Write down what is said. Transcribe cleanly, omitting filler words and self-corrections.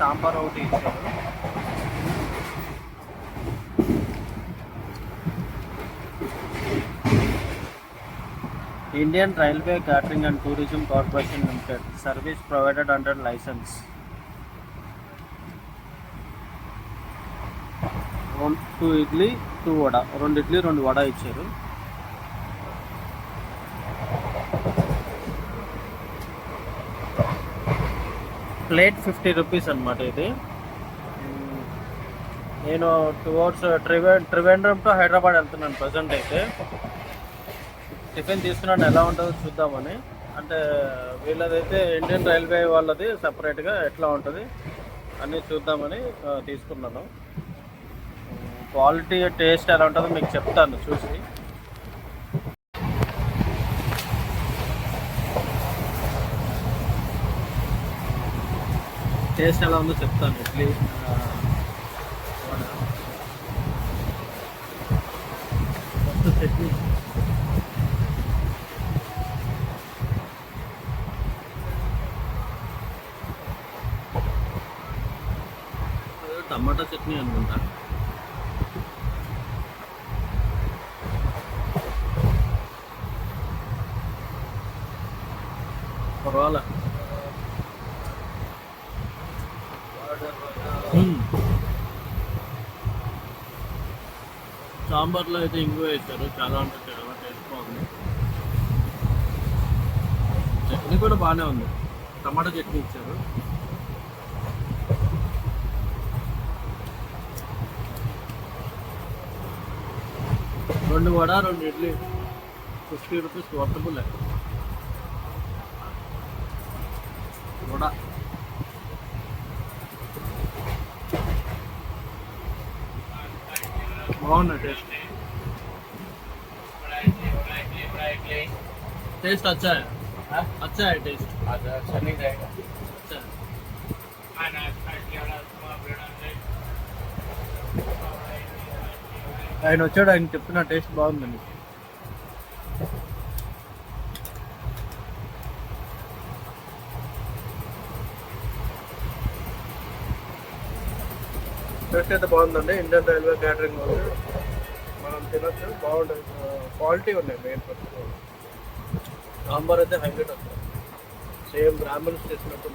సాంబార్ ఒకటి ఇచ్చారు. Indian railway catering and tourism corporation limited, service provided under licence. 2 idli 2 vada, 2 idli 2 vada ఇచ్చారు. Plate 50 rupees అనమాట ఇది. నేను టువర్డ్స్ త్రివేంద్రం టు హైదరాబాద్ వెళ్తున్నాను ప్రజెంట్ అయితే. టిఫిన్ తీసుకున్నాను, ఎలా ఉంటుందో చూద్దామని. అంటే వీళ్ళదైతే ఇండియన్ రైల్వే వాళ్ళది సపరేట్గా ఎట్లా ఉంటుంది అని చూద్దామని తీసుకున్నాను. క్వాలిటీ టేస్ట్ ఎలా ఉంటుందో మీకు చెప్తాను చూసి. టేస్ట్ ఎలా ఉందో చెప్తాను. ఇడ్లీ ఫస్ట్ చట్నీ. టమాటా చట్నీ అనుకుంటా. పర్వాలే. సాంబార్లో అయితే ఇంగు వేశారు, చాలా ఉంటుంది, చాలా టేస్ట్ బాగుంది. చట్నీ కూడా బాగానే ఉంది, టమాటా చట్నీ ఇచ్చారు. రెండు వడ 2 ఇడ్లీ 50 రూపీస్ వర్తబుల్. వడ బాగుంది. टेस्ट अच्छा है. अच्छा है टेस्ट. अच्छा नहीं रहेगा. अच्छा ఆయన వచ్చాడు, ఆయన చెప్తున్న టేస్ట్ బాగుందండి. టేస్ట్ అయితే బాగుందండి. ఇండియన్ రైల్వే క్యాటరింగ్ వాళ్ళు మనం తినచ్చు, బాగుంటుంది. క్వాలిటీ ఉన్నాయి మెయిన్. సాంబార్ అయితే హైలైట్ వస్తుంది, సేమ్ బ్రాహ్మణ్స్ చేసినట్టు.